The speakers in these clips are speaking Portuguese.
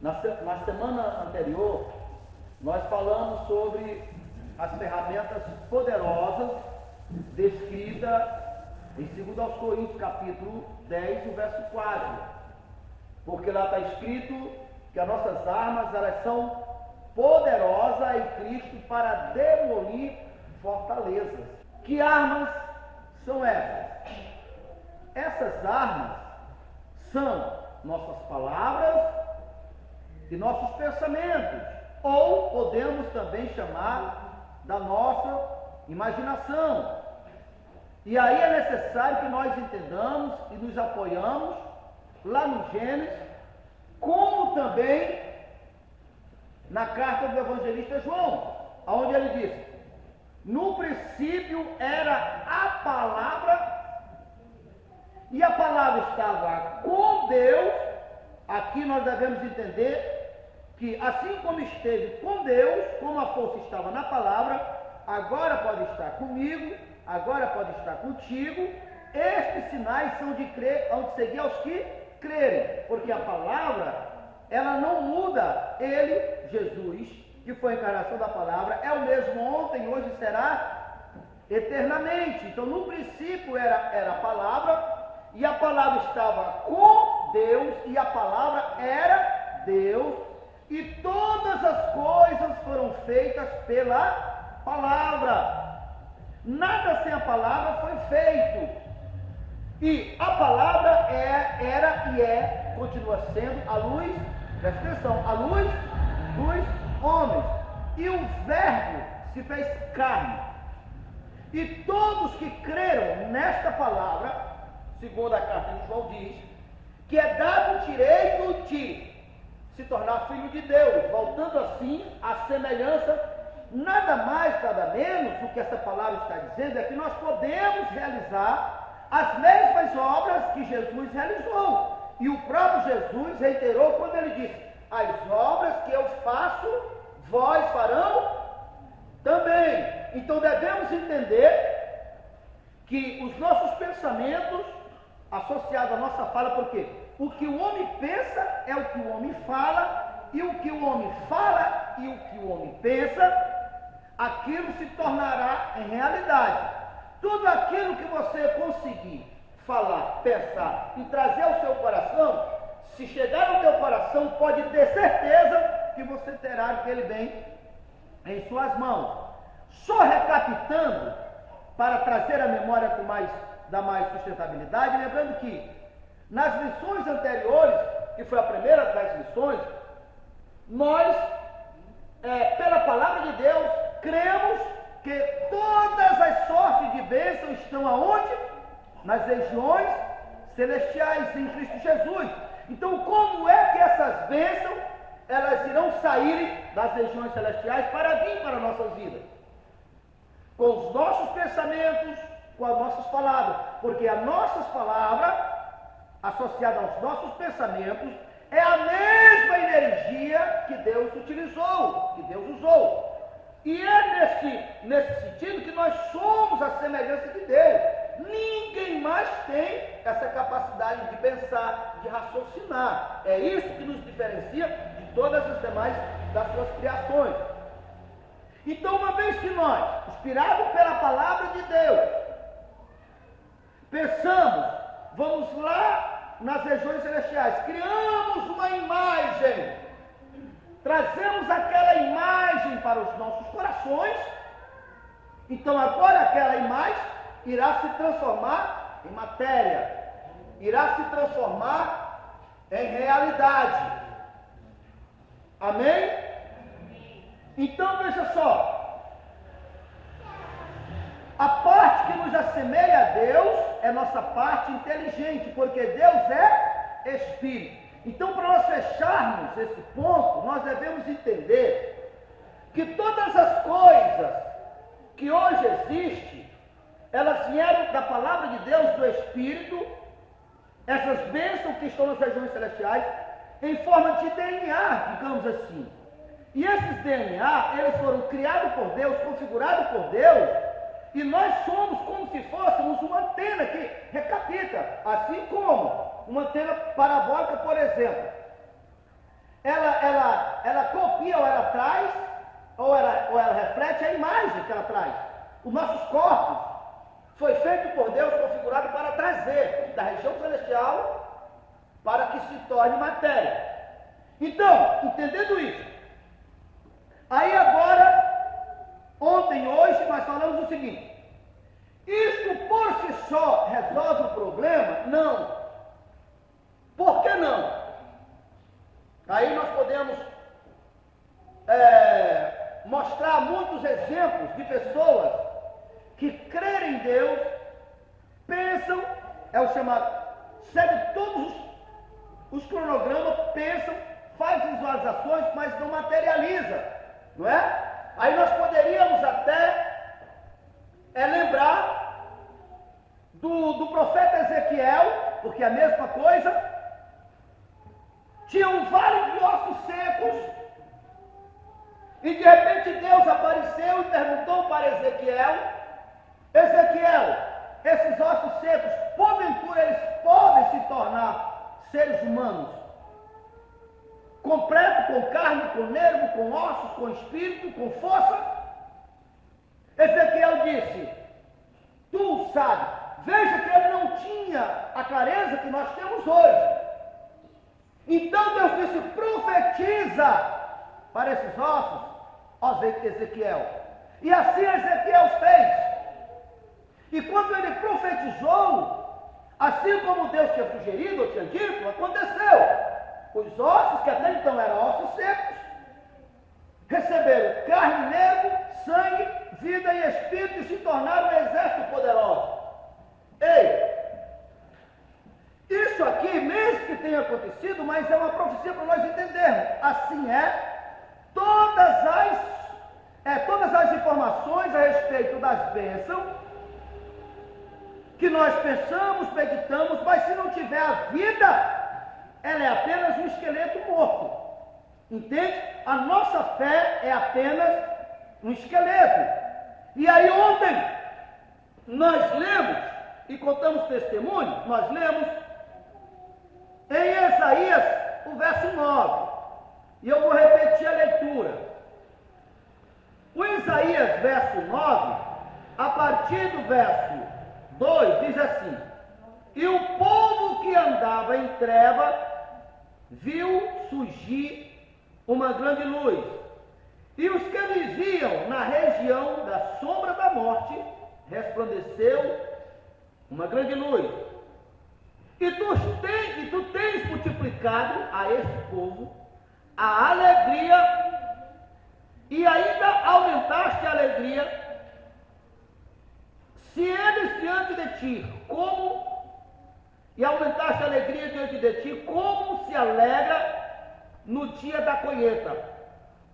Na semana anterior, nós falamos sobre as ferramentas poderosas descritas em 2 Coríntios, capítulo 10, o verso 4. Porque lá está escrito que as nossas armas, elas são poderosas em Cristo para demolir fortalezas. Que armas são essas? Essas armas são nossas palavras e nossos pensamentos, ou podemos também chamar da nossa imaginação. E aí é necessário que nós entendamos e nos apoiamos lá no Gênesis, como também na carta do evangelista João, onde ele disse: no princípio era a palavra, e a palavra estava com Deus. Aqui nós devemos entender que assim como esteve com Deus, como a força estava na palavra, agora pode estar comigo, agora pode estar contigo. Estes sinais são de seguir aos que crerem, porque a palavra, ela não muda. Ele, Jesus, que foi a encarnação da palavra, é o mesmo ontem, hoje, será eternamente. Então, no princípio era a palavra, e a palavra estava com Deus, e a palavra era Deus, e todas as coisas foram feitas pela palavra. Nada sem a palavra foi feito. E a palavra era e continua sendo a luz, presta atenção, a luz dos homens. E o Verbo se fez carne. E todos que creram nesta palavra, segundo a carta de João diz, que é dado o direito de se tornar filho de Deus, voltando assim à semelhança. Nada mais, nada menos, o que essa palavra está dizendo é que nós podemos realizar as mesmas obras que Jesus realizou. E o próprio Jesus reiterou quando ele disse: as obras que eu faço, vós farão também. Então devemos entender que os nossos pensamentos associados à nossa fala, porque o que o homem pensa é o que o homem fala, e o que o homem fala e o que o homem pensa, aquilo se tornará em realidade. Tudo aquilo que você conseguir falar, pensar e trazer ao seu coração, se chegar no teu coração, pode ter certeza que você terá aquele bem em suas mãos. Só recapitulando, para trazer a memória da mais sustentabilidade, lembrando que nas lições anteriores, que foi a primeira das lições, nós, pela palavra de Deus, cremos que todas as sortes de bênçãos estão aonde? Nas regiões celestiais em Cristo Jesus. Então, como é que essas bênçãos, elas irão sair das regiões celestiais para vir para a nossa vida? Com os nossos pensamentos, com as nossas palavras. Porque as nossas palavras, associadas aos nossos pensamentos, é a mesma energia que Deus utilizou, que Deus usou. E é nesse sentido que nós somos a semelhança de Deus. Ninguém mais tem essa capacidade de pensar, de raciocinar. É isso que nos diferencia de todas as demais das suas criações. Então, uma vez que nós, inspirados pela palavra de Deus, pensamos, vamos lá nas regiões celestiais, criamos uma imagem, trazemos aquela imagem para os nossos corações. Então agora aquela imagem irá se transformar em matéria, irá se transformar em realidade. Amém? Então veja só, a parte que nos assemelha a Deus é nossa parte inteligente, porque Deus é Espírito. Então, para nós fecharmos esse ponto, nós devemos entender que todas as coisas que hoje existem, elas vieram da palavra de Deus, do Espírito, essas bênçãos que estão nas regiões celestiais, em forma de DNA, digamos assim. E esses DNA, eles foram criados por Deus, configurados por Deus, e nós somos como se fôssemos uma antena que recapita, assim como uma antena parabólica, por exemplo. Ela ela copia ou ela traz, ou ela reflete a imagem que ela traz. Os nossos corpos foi feito por Deus, configurado para trazer da região celestial para que se torne matéria. Então, entendendo isso, aí agora, ontem e hoje, nós falamos o seguinte: isto por si só resolve o problema? Não. Por que não? Aí nós podemos mostrar muitos exemplos de pessoas que creem em Deus, pensam, é o chamado, segue todos os cronogramas, pensam, faz visualizações, mas não materializa, não é? Aí nós poderíamos até lembrar do profeta Ezequiel, porque é a mesma coisa. Tinha um vale de ossos secos, e de repente Deus apareceu e perguntou para Ezequiel: Ezequiel, esses ossos secos, porventura eles podem se tornar seres humanos? Completo, com carne, com nervo, com ossos, com espírito, com força? Ezequiel disse: tu sabes. Veja que ele não tinha a clareza que nós temos hoje. Então Deus disse: profetiza para esses ossos, ó Ezequiel. E assim Ezequiel fez. E quando ele profetizou, assim como Deus tinha sugerido, ou tinha dito, aconteceu. Os ossos, que até então eram ossos secos, receberam carne, nervo, sangue, vida e espírito, e se tornaram um exército poderoso. Ei, isso aqui, mesmo que tenha acontecido, mas é uma profecia para nós entendermos. Assim todas as informações a respeito das bênçãos que nós pensamos, meditamos, mas se não tiver a vida, ela é apenas um esqueleto morto. Entende? A nossa fé é apenas um esqueleto. E aí ontem nós lemos e contamos testemunho, nós lemos em Isaías o verso 9. E eu vou repetir a leitura. O Isaías verso 9, a partir do verso 2, diz assim: e o povo que andava em treva viu surgir uma grande luz, e os que viviam na região da sombra da morte, resplandeceu uma grande luz. E tu tens multiplicado a este povo a alegria, e ainda aumentaste a alegria, se eles diante de ti, e aumentaste a alegria diante de ti, como se alegra no dia da colheita,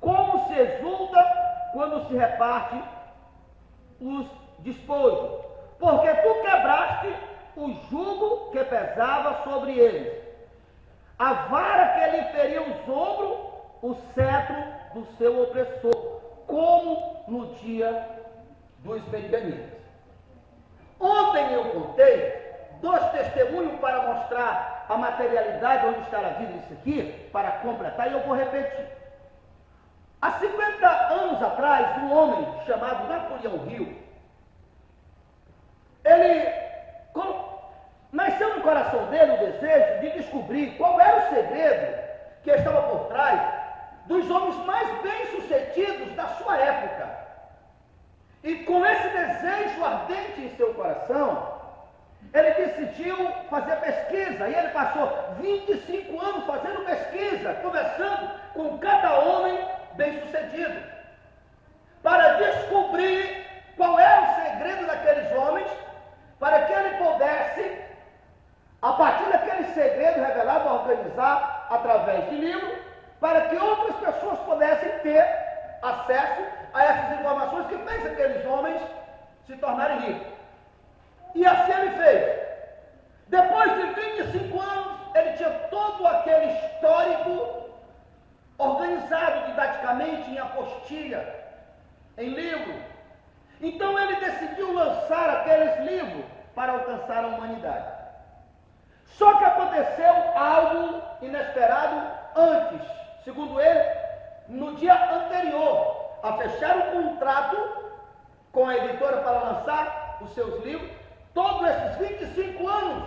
como se exulta quando se reparte os despojos, porque tu quebraste o jugo que pesava sobre eles, a vara que lhe feria os ombros, o cetro do seu opressor, como no dia dos medianitas. Ontem eu contei 2 testemunhos para mostrar a materialidade onde está a vida disso aqui, para completar, e eu vou repetir. Há 50 anos atrás, um homem chamado Napoleão Hill, ele nasceu no coração dele o desejo de descobrir qual era o segredo que estava por trás dos homens mais bem-sucedidos da sua época. E com esse desejo ardente em seu coração, ele decidiu fazer pesquisa, e ele passou 25 anos fazendo pesquisa, conversando com cada homem bem-sucedido, para descobrir qual era o segredo daqueles homens, para que ele pudesse, a partir daquele segredo revelado, organizar através de livro, para que outras pessoas pudessem ter acesso a essas informações que fez aqueles homens se tornarem ricos. E assim ele fez. Depois de 25 anos, ele tinha todo aquele histórico organizado didaticamente em apostilha, em livro. Então ele decidiu lançar aqueles livros para alcançar a humanidade. Só que aconteceu algo inesperado antes. Segundo ele, no dia anterior a fechar o contrato com a editora para lançar os seus livros, todos esses 25 anos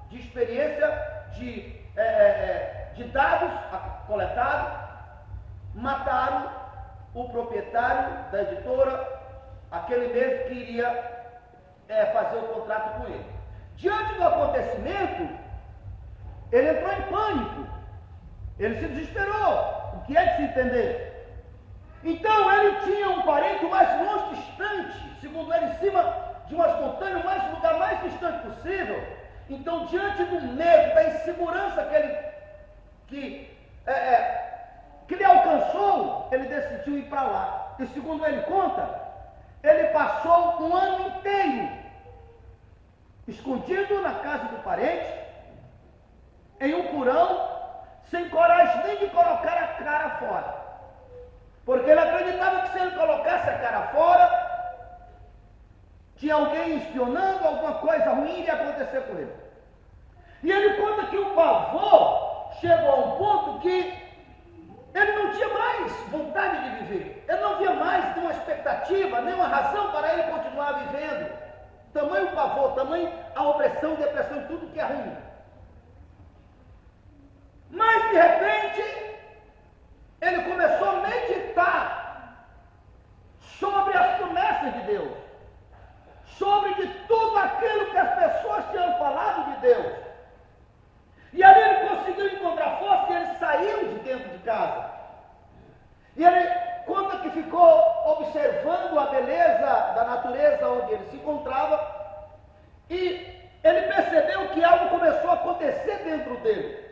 de experiência, de dados coletados, mataram o proprietário da editora, aquele mesmo que iria fazer o contrato com ele. Diante do acontecimento, ele entrou em pânico, ele se desesperou, o que é de se entender. Então ele tinha um parente mais longe distante, segundo ele, em cima de umas montanhas, o lugar mais distante possível. Então, diante do medo, da insegurança que lhe alcançou, ele decidiu ir para lá. E segundo ele conta, ele passou um ano inteiro escondido na casa do parente, em um porão, sem coragem nem de colocar a cara fora. Porque ele acreditava que se ele colocasse a cara fora, tinha alguém espionando, alguma coisa ruim ia acontecer com ele. E ele conta que o pavor chegou a um ponto que ele não tinha mais vontade de viver. Ele não via mais nenhuma expectativa, nenhuma razão para ele continuar vivendo. Tamanho o pavor, tamanho a opressão, depressão, tudo que é ruim. Mas, de repente, ele começou a meditar sobre as promessas de Deus, sobre de tudo aquilo que as pessoas tinham falado de Deus. E ali ele conseguiu encontrar força e ele saiu de dentro de casa. E ele conta que ficou observando a beleza da natureza onde ele se encontrava, e ele percebeu que algo começou a acontecer dentro dele.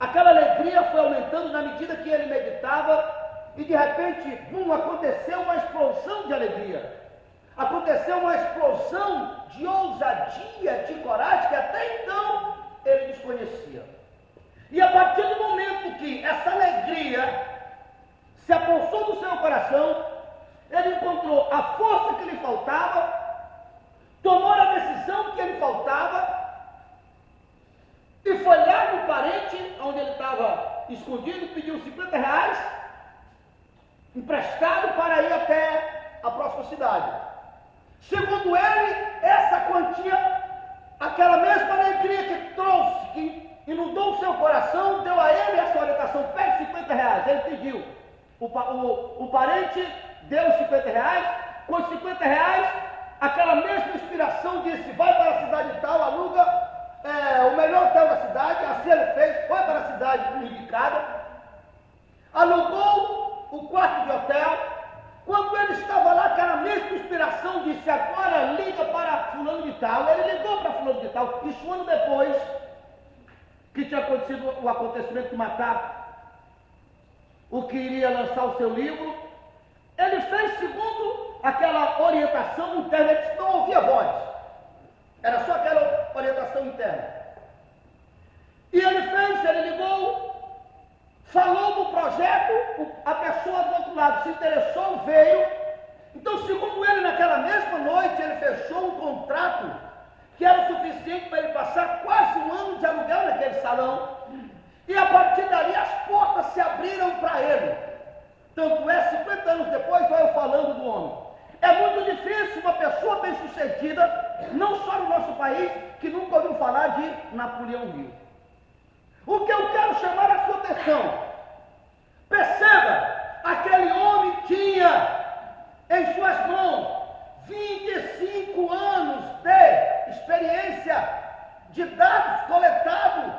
Aquela alegria foi aumentando na medida que ele meditava, e de repente, aconteceu uma explosão de alegria. Aconteceu uma explosão de ousadia, de coragem, que até então ele desconhecia. E a partir do momento que essa alegria se apossou do seu coração, ele encontrou a força que lhe faltava, tomou a decisão que lhe faltava, e foi lá no parente, onde ele estava escondido, pediu R$50 emprestado para ir até a próxima cidade. Segundo ele, essa quantia, aquela mesma alegria que trouxe, que inundou o seu coração, deu a ele essa orientação: pegue R$50. Ele pediu. O parente deu os R$50. Com os R$50, aquela mesma inspiração disse: vai para a cidade tal, aluga o melhor hotel da cidade. Assim ele fez, foi para a cidade indicada, alugou o quarto de hotel. Quando ele estava lá, aquela mesma inspiração disse: agora liga para fulano de tal. Ele ligou para fulano de tal. Isso um ano depois que tinha acontecido o acontecimento de matar o que iria lançar o seu livro. Ele fez segundo aquela orientação interna. Ele não ouvia voz, era só aquela orientação interna. E ele ligou, falou do projeto, a pessoa do outro lado se interessou, veio. Então, segundo ele, naquela mesma noite, ele fechou um contrato que era suficiente para ele passar quase um ano de aluguel naquele salão. E a partir dali as portas se abriram para ele. Tanto é, 50 anos depois, vai eu falando do homem. É muito difícil uma pessoa bem-sucedida, não só no nosso país, que nunca ouviu falar de Napoleão Hill. O que eu quero chamar a sua atenção: perceba, aquele homem tinha em suas mãos 25 anos de experiência, de dados coletados,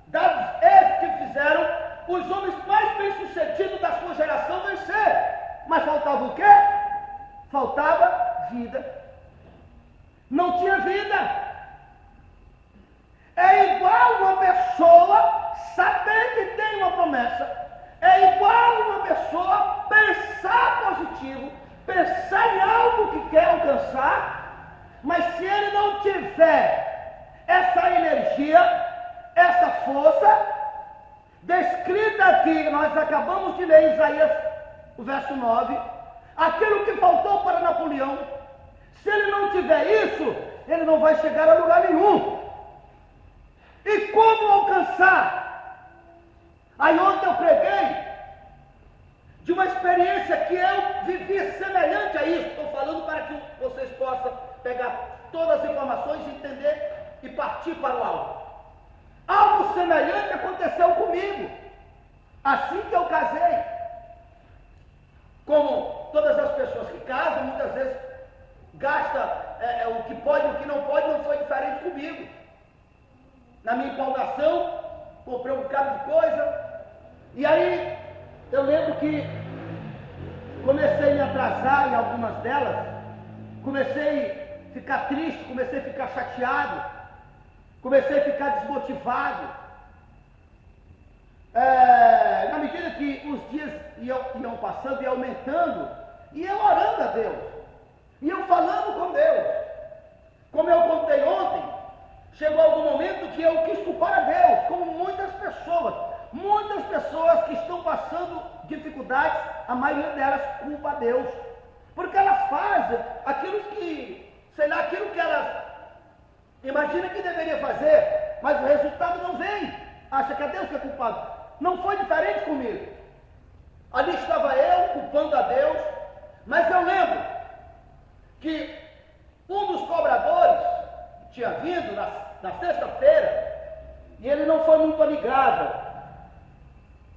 dados esses que fizeram os homens mais bem-sucedidos da sua geração vencer. Mas faltava o quê? Faltava vida. Não tinha vida. É igual uma pessoa saber que tem uma promessa. É igual uma pessoa pensar positivo, pensar em algo que quer alcançar, mas se ele não tiver essa energia, essa força, descrita aqui, nós acabamos de ler em Isaías, o verso 9, aquilo que faltou para Napoleão, se ele não tiver isso, ele não vai chegar a lugar nenhum. E como alcançar? Aí ontem eu preguei uma experiência que eu vivi semelhante a isso. Estou falando para que vocês possam pegar todas as informações, entender e partir para o alvo. Algo semelhante aconteceu comigo, assim que eu casei. Como todas as pessoas que casam, muitas vezes gasta o que pode e o que não pode, não foi diferente comigo. Na minha empolgação, comprei um bocado de coisa, e aí eu lembro que comecei a me atrasar em algumas delas, comecei a ficar triste, comecei a ficar chateado, comecei a ficar desmotivado. Na medida que os dias iam passando e aumentando, e eu orando a Deus, e eu falando com Deus. Como eu contei ontem, chegou algum momento que eu quis culpar a Deus, como muitas pessoas que estão passando dificuldades, a maioria delas culpa a Deus, porque elas fazem aquilo que elas imaginam que deveria fazer, mas o resultado não vem, acha que é Deus que é culpado. Não foi diferente comigo. Ali estava eu culpando a Deus, mas eu lembro que um dos cobradores tinha vindo na sexta-feira, e ele não foi muito amigável,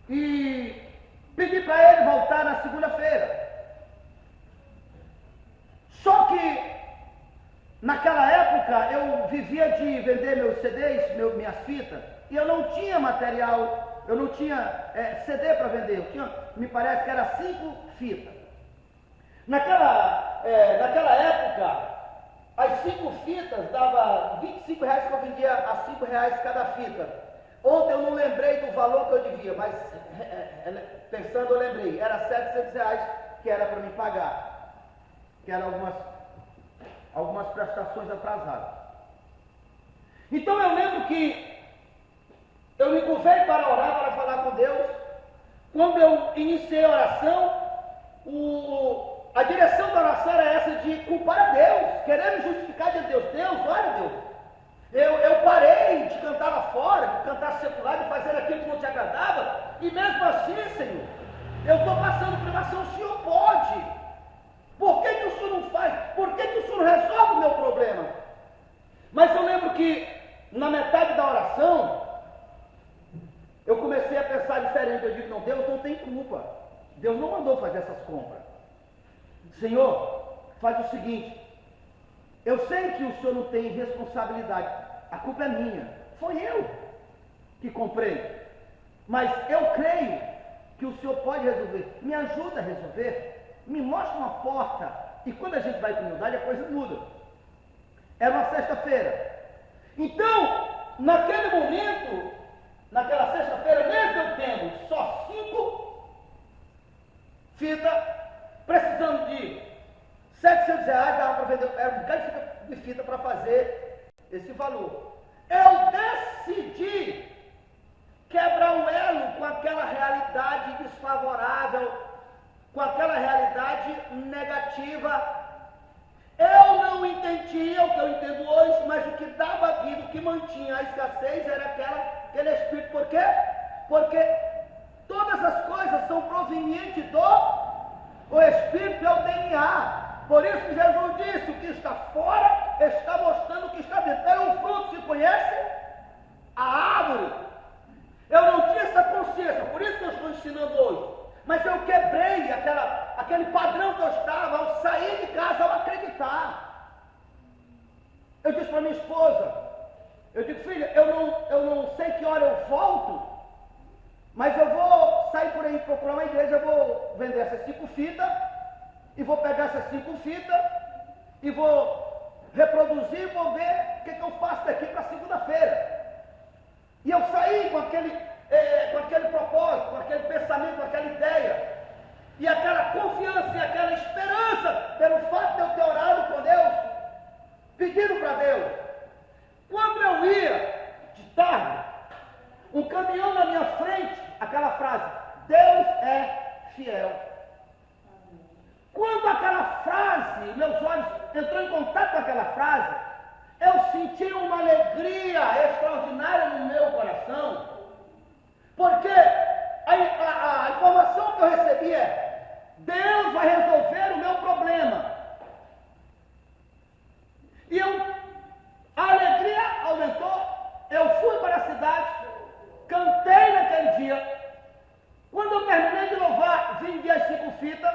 e pedi para ele voltar na segunda-feira. Só que naquela época eu vivia de vender meus CDs, minhas fitas, e eu não tinha material, eu não tinha CD para vender, eu tinha, me parece que era 5 fitas. Naquela época, as 5 fitas dava R$25 que eu vendia a R$5 cada fita. Ontem eu não lembrei do valor que eu devia, mas pensando eu lembrei, era R$700 que era para me pagar, que eram algumas prestações atrasadas. Então eu lembro que eu me curvei para orar, para falar com Deus. Quando eu iniciei a oração, a direção da oração era essa de culpar a Deus, querendo justificar de Deus. Deus, olha Deus, eu parei de cantar lá fora, de cantar secular, de fazer aquilo que não te agradava, e mesmo assim, Senhor, eu estou passando privação, o Senhor pode. Por que o Senhor não faz? Por que o Senhor não resolve o meu problema? Mas eu lembro que na metade da oração, eu comecei a pensar diferente. Eu digo, não, Deus não tem culpa. Deus não mandou fazer essas compras. Senhor, faz o seguinte, eu sei que o Senhor não tem responsabilidade, a culpa é minha, foi eu que comprei, mas eu creio que o Senhor pode resolver, me ajuda a resolver, me mostra uma porta, e quando a gente vai com humildade a coisa muda. Era uma sexta-feira, então naquele momento, naquela sexta-feira, mesmo eu tendo só 5 fitas, precisando de R$700, dava para vender, era um bocado de fita para fazer esse valor. Eu decidi quebrar o elo com aquela realidade desfavorável, com aquela realidade negativa. Eu não entendia o que eu entendo hoje, mas o que dava vida, o que mantinha a escassez era aquele espírito. Por quê? Porque todas as coisas são provenientes o Espírito é o DNA. Por isso que Jesus disse, o que está fora está mostrando o que está dentro. Pelo fruto se conhece a árvore. Eu não tinha essa consciência, por isso que eu estou ensinando hoje. Mas eu quebrei aquele padrão que eu estava ao sair de casa, ao acreditar. Eu disse para minha esposa, eu digo, filha, eu não sei que hora eu volto, mas eu vou sair por aí, procurar uma igreja, eu vou vender essas 5 fitas, e vou pegar essas 5 fitas, e vou reproduzir, e vou ver o que eu faço daqui para segunda-feira. E eu saí com aquele propósito, com aquele pensamento, com aquela ideia, e aquela confiança e aquela esperança, pelo fato de eu ter orado com Deus, pedindo para Deus. Quando eu ia, de tarde, um caminhão na minha frente, aquela frase, Deus é fiel. Quando aquela frase, meus olhos entrou em contato com aquela frase, eu senti uma alegria extraordinária no meu coração, porque a informação que eu recebi é, Deus vai resolver o meu problema. E a alegria aumentou, eu fui para a cidade, cantei naquele dia. Quando eu terminei de louvar, vendi as 5 fitas,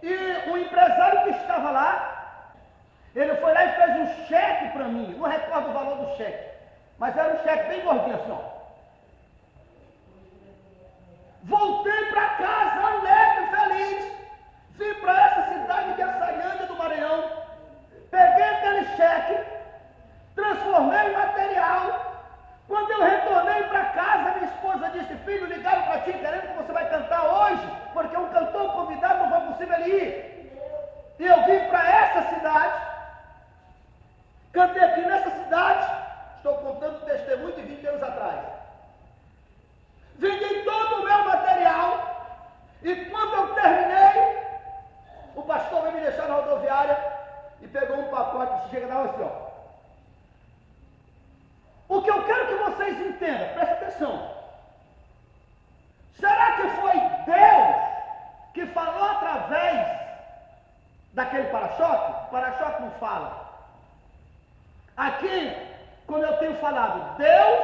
e o empresário que estava lá, ele foi lá e fez um cheque para mim, não recordo o valor do cheque, mas era um cheque bem gordinho assim, ó. Voltei para casa alegre, feliz, vim para essa cidade que é Açaiândia do Maranhão, peguei aquele cheque, transformei em material. Quando eu retornei para casa, minha esposa disse: filho, ligaram para ti querendo que você vai cantar hoje, porque um cantor convidado não foi possível ele ir. E eu vim para essa cidade, cantei aqui nessa cidade, estou contando testemunho de 20 anos atrás. Vendi todo o meu material, e quando eu terminei, o pastor veio me deixar na rodoviária e pegou um pacote, chega lá assim, ó. O que eu quero que vocês entendam, presta atenção. Será que foi Deus que falou através daquele para-choque? O para-choque não fala. Aqui, quando eu tenho falado, Deus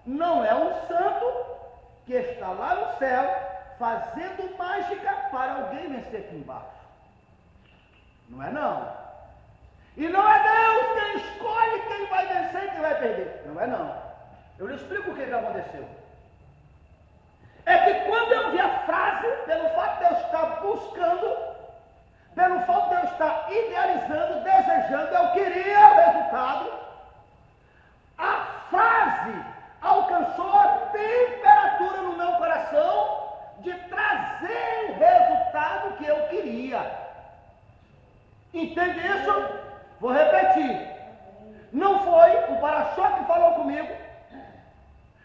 não é um santo que está lá no céu fazendo mágica para alguém vencer aqui embaixo. Não é não. E não é Deus quem escolhe quem vai vencer e quem vai perder. Não é não. Eu lhe explico o que aconteceu. É que quando eu vi a frase, pelo fato de eu estar buscando, pelo fato de eu estar idealizando, desejando, eu queria o resultado, a frase alcançou a temperatura no meu coração de trazer o resultado que eu queria. Entende isso? Vou repetir. Não foi o para-choque que falou comigo,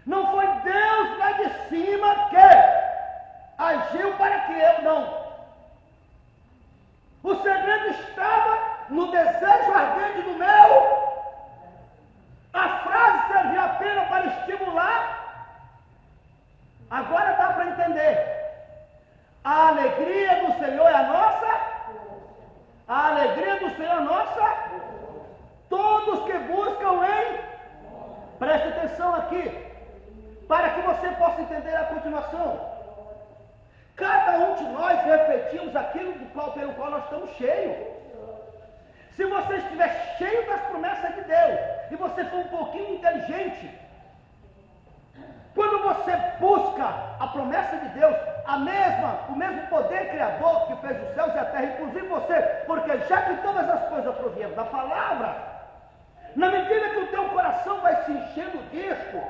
não foi Deus lá de cima que agiu para que eu não. O segredo estava no desejo ardente do meu. A frase servia apenas para estimular. Agora dá para entender. A alegria do Senhor é a nossa. A alegria do Senhor é nossa. Todos que buscam em. Preste atenção aqui, para que você possa entender a continuação. Cada um de nós repetimos aquilo pelo qual nós estamos cheios. Se você estiver cheio das promessas de Deus, e você for um pouquinho inteligente, quando você busca a promessa de Deus, o mesmo poder criador que fez os céus e a terra, inclusive você, porque já que todas as coisas provieram da palavra, na medida que o teu coração vai se enchendo disso,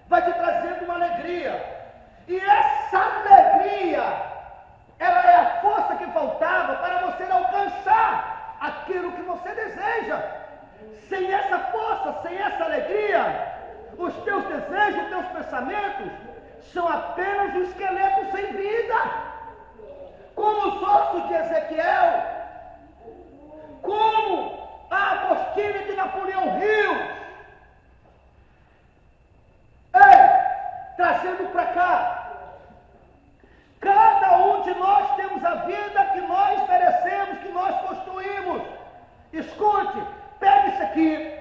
vai te trazendo uma alegria. E essa alegria, ela é a força que faltava para você alcançar aquilo que você deseja. Sem essa força, sem essa alegria, os teus desejos, os teus pensamentos são apenas um esqueleto sem vida, como os ossos de Ezequiel, como a apostila de Napoleão Hill. Ei, trazendo para cá, cada um de nós temos a vida que nós merecemos, que nós construímos. Escute, pega isso aqui,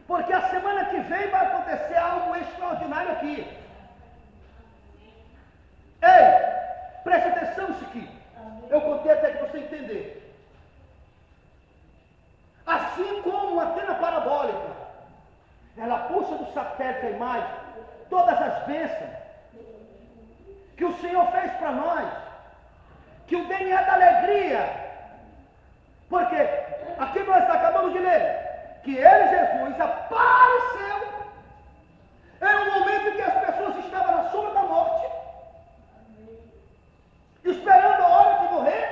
porque a semana que vem vai acontecer algo extraordinário aqui. Ei, preste atenção nisso aqui. Eu contei até que você entender. Assim como uma antena parabólica, ela puxa do satélite a imagem, todas as bênçãos que o Senhor fez para nós, que o DNA da alegria, porque aqui nós acabamos de ler, que Ele, Jesus, apareceu em um momento em que as pessoas estavam na sombra da morte, esperando a hora de morrer,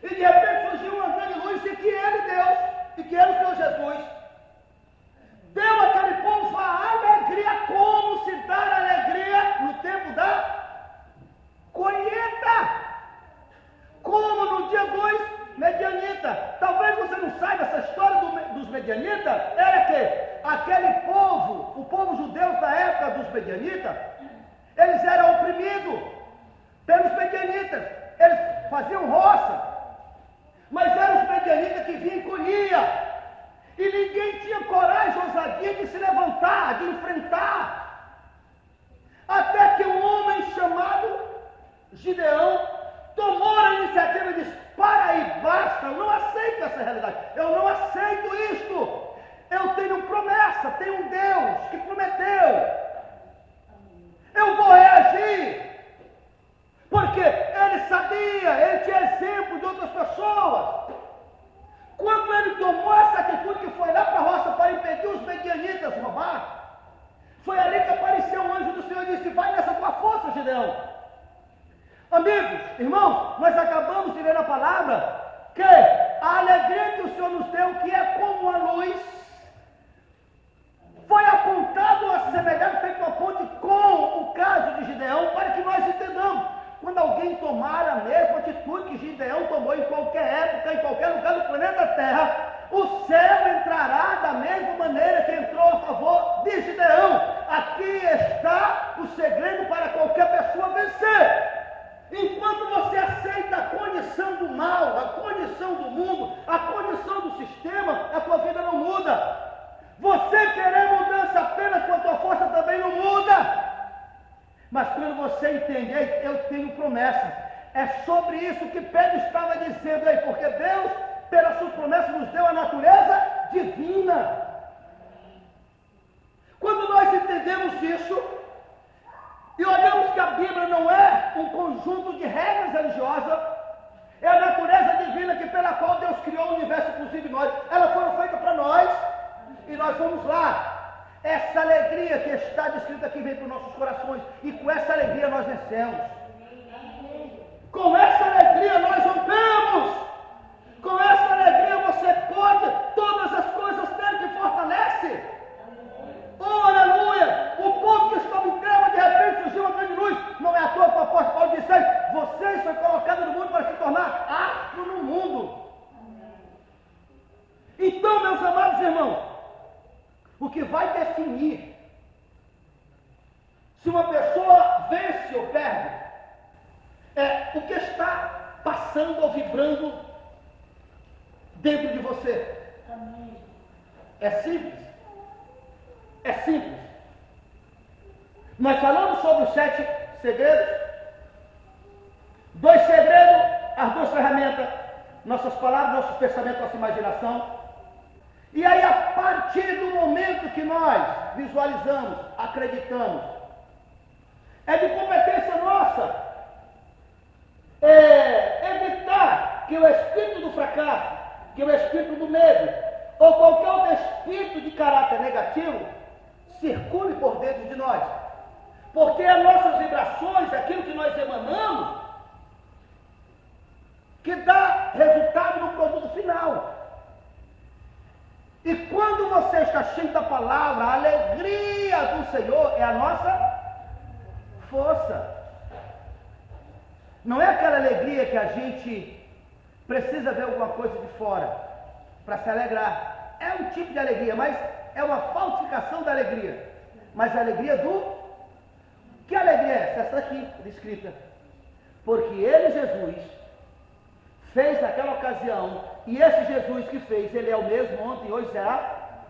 e de repente surgiu uma grande luz, e que Ele, Deus, e que Ele, o Senhor Jesus, deu àquele povo a alegria, como se dá alegria no tempo da colheita, como no dia 2, medianita. Talvez você não saiba essa história dos medianitas, era que aquele povo, o povo judeu da época dos medianitas, eles eram oprimidos pelos medianitas. faziam roça. Mas eram os medianitas que vinham e colhiam. E ninguém tinha coragem, ousadia de se levantar, de enfrentar. Até que um homem chamado Gideão tomou a iniciativa e disse: para aí, basta, eu não aceito essa realidade, eu não aceito isto. Eu tenho promessa, tenho um Deus que prometeu. Eu vou reagir. Porque ele sabia, ele tinha exemplo de outras pessoas. Quando ele tomou essa atitude, que foi lá para a roça para impedir os medianitas de roubar, foi ali que apareceu o anjo do Senhor e disse: vai nessa tua força, Gideão. Amigos, irmãos, nós acabamos de ler na palavra que a alegria que o Senhor nos deu, que é como a luz, foi apontado a semelhança, feito uma ponte com o caso de Gideão, para que nós entendamos. Quando alguém tomar a mesma atitude que Gideão tomou em qualquer época, em qualquer lugar do planeta Terra, o céu entrará da mesma maneira que entrou a favor de Gideão. Aqui está o segredo para qualquer pessoa vencer. Enquanto você aceita a condição do mal, a condição do mundo, a condição do sistema, a tua vida não muda. Você querer mudança apenas com a tua força também não muda. Mas quando você entender, eu tenho promessa. É sobre isso que Pedro estava dizendo aí, porque Deus, pelas suas promessas, nos deu a natureza divina. Quando nós entendemos isso, e olhamos que a Bíblia não é um conjunto de regras religiosas, é a natureza divina que pela qual Deus criou o universo, inclusive nós. Elas foram feitas para nós, e nós vamos lá. Essa alegria que está descrita aqui vem para os nossos corações, e com essa alegria nós vencemos. Com essa alegria nós rompemos. Com essa alegria você pode todas as coisas dele que fortalece. Oh, aleluia! O povo que estava em treva, de repente surgiu uma grande luz. Não é à toa que o apóstolo Paulo disse: vocês foram colocados no mundo para se tornar astro no mundo. Então, meus amados irmãos, o que vai definir se uma pessoa vence ou perde é o que está passando ou vibrando dentro de você. Amém. É simples. É simples. Nós falamos sobre os 7 segredos. 2 segredos, as 2 ferramentas, nossas palavras, nossos pensamentos, nossa imaginação. E aí, a partir do momento que nós visualizamos, acreditamos, é de competência nossa evitar que o espírito do fracasso, que o espírito do medo, ou qualquer outro espírito de caráter negativo, circule por dentro de nós. Porque as nossas vibrações, aquilo que nós emanamos, que dá resultado no produto final. E quando você está cheio da palavra, a alegria do Senhor é a nossa força. Não é aquela alegria que a gente precisa ver alguma coisa de fora para se alegrar. É um tipo de alegria, mas é uma falsificação da alegria. Mas a alegria do... Que alegria é essa? Essa aqui, descrita. Porque ele, Jesus, fez naquela ocasião, e esse Jesus que fez, ele é o mesmo ontem e hoje será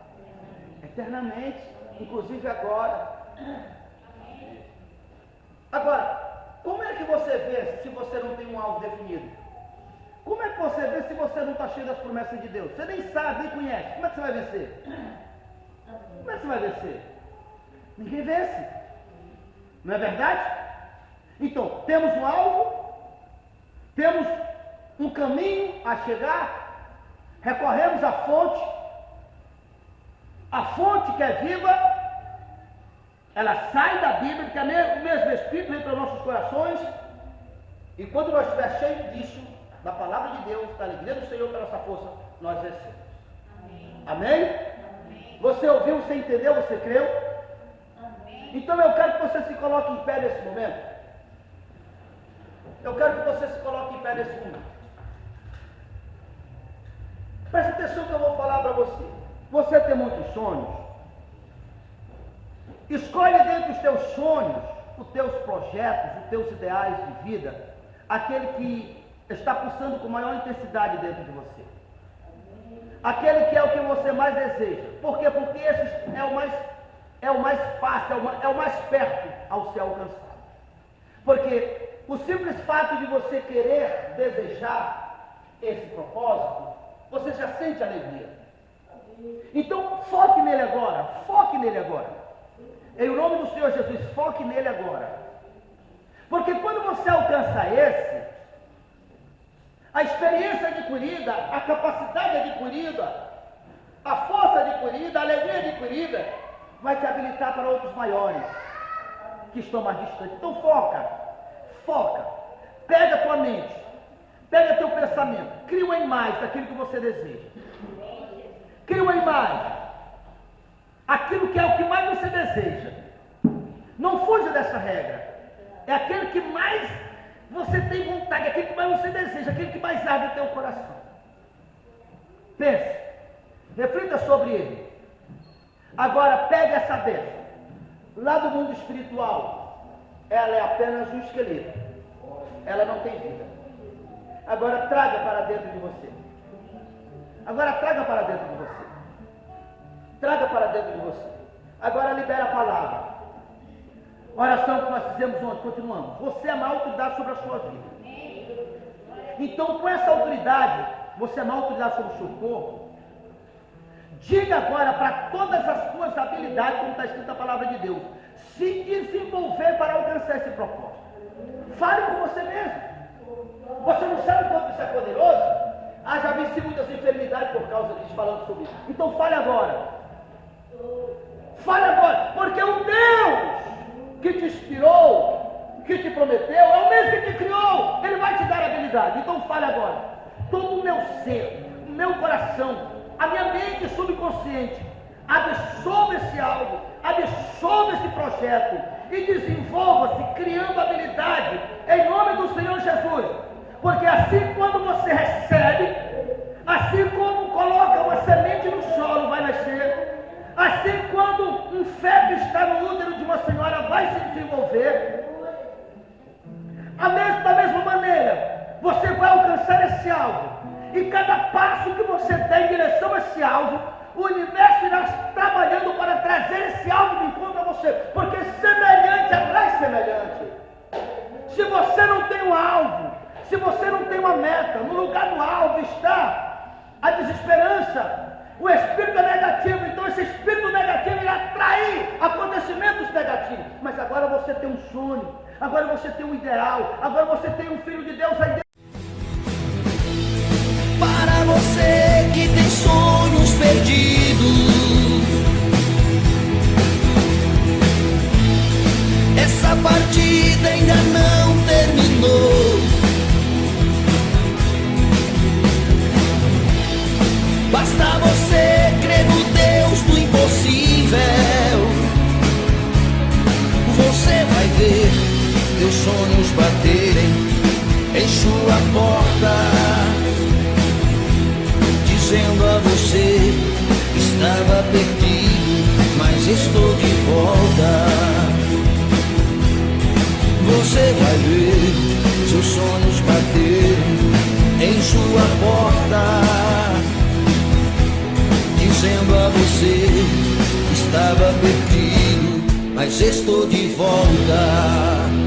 eternamente, inclusive agora. Agora, como é que você vê se você não tem um alvo definido? Como é que você vê se você não está cheio das promessas de Deus? Você nem sabe, nem conhece. Como é que você vai vencer? Como é que você vai vencer? Ninguém vence. Não é verdade? Então, temos um alvo, temos um caminho a chegar, recorremos à fonte. A fonte que é viva, ela sai da Bíblia, que é o mesmo Espírito entra nos nossos corações, e quando nós estivermos cheios disso, da palavra de Deus, da alegria do Senhor, pela nossa força, nós vencemos. Amém? Amém? Você ouviu, você entendeu, você creu? Amém. Então eu quero que você se coloque em pé nesse momento. Eu quero que você se coloque em pé nesse momento. Preste atenção que eu vou falar para você. Você tem muitos sonhos? Escolhe dentro dos teus sonhos, os teus projetos, os teus ideais de vida, aquele que está pulsando com maior intensidade dentro de você. Aquele que é o que você mais deseja. Por quê? Porque esse é o mais fácil, é o mais perto ao ser alcançado. Porque o simples fato de você querer desejar esse propósito, você já sente alegria. Então foque nele agora, foque nele agora. Em nome do Senhor Jesus, foque nele agora. Porque quando você alcança esse, a experiência adquirida, a capacidade adquirida, a força adquirida, a alegria adquirida, vai te habilitar para outros maiores, que estão mais distantes. Então foca, pega a tua mente, pega teu pensamento, cria uma imagem daquilo que você deseja. Cria uma imagem, aquilo que é o que mais você deseja. Não fuja dessa regra. É aquele que mais você tem vontade, aquele que mais você deseja, aquele que mais arde o teu coração. Pense, reflita sobre ele. Agora pegue essa bênção. Lá do mundo espiritual, ela é apenas um esqueleto. Ela não tem vida. Agora traga para dentro de você. Agora traga para dentro de você. Traga para dentro de você. Agora libera a palavra. Oração que nós fizemos ontem, continuamos. Você é uma autoridade sobre a sua vida. Então, com essa autoridade, você é uma autoridade sobre o seu corpo. Diga agora para todas as suas habilidades, como está escrito a palavra de Deus, se desenvolver para alcançar esse propósito. Fale com você mesmo. Você não sabe quanto isso é poderoso? Já venci muitas enfermidades por causa disso, falando sobre isso. Então fale agora. Fale agora, porque o Deus que te inspirou, que te prometeu, é o mesmo que te criou. Ele vai te dar habilidade. Então fale agora. Todo o meu ser, o meu coração, a minha mente subconsciente, absorva esse algo, absorva esse projeto e desenvolva-se criando habilidade em nome do Senhor Jesus. Porque assim quando você recebe, assim como coloca uma semente no solo, vai nascer. Assim quando um feto está no útero de uma senhora, vai se desenvolver. Da mesma maneira, você vai alcançar esse alvo. E cada passo que você der em direção a esse alvo, o universo irá trabalhando para trazer esse alvo de encontro a você. Porque semelhante atrai semelhante. Se você não tem um alvo, se você não tem uma meta, no lugar do alvo está a desesperança. O espírito é negativo, então esse espírito negativo irá atrair acontecimentos negativos. Mas agora você tem um sonho, agora você tem um ideal, agora você tem um filho de Deus aí dentro. Para você que tem sonhos perdidos, essa partida ainda não terminou. Basta você crer no Deus do impossível. Você vai ver teus sonhos baterem em sua porta, dizendo a você: estava perdido, mas estou de volta. Você vai ver seus sonhos baterem em sua porta, dizendo a você: estava perdido, mas estou de volta.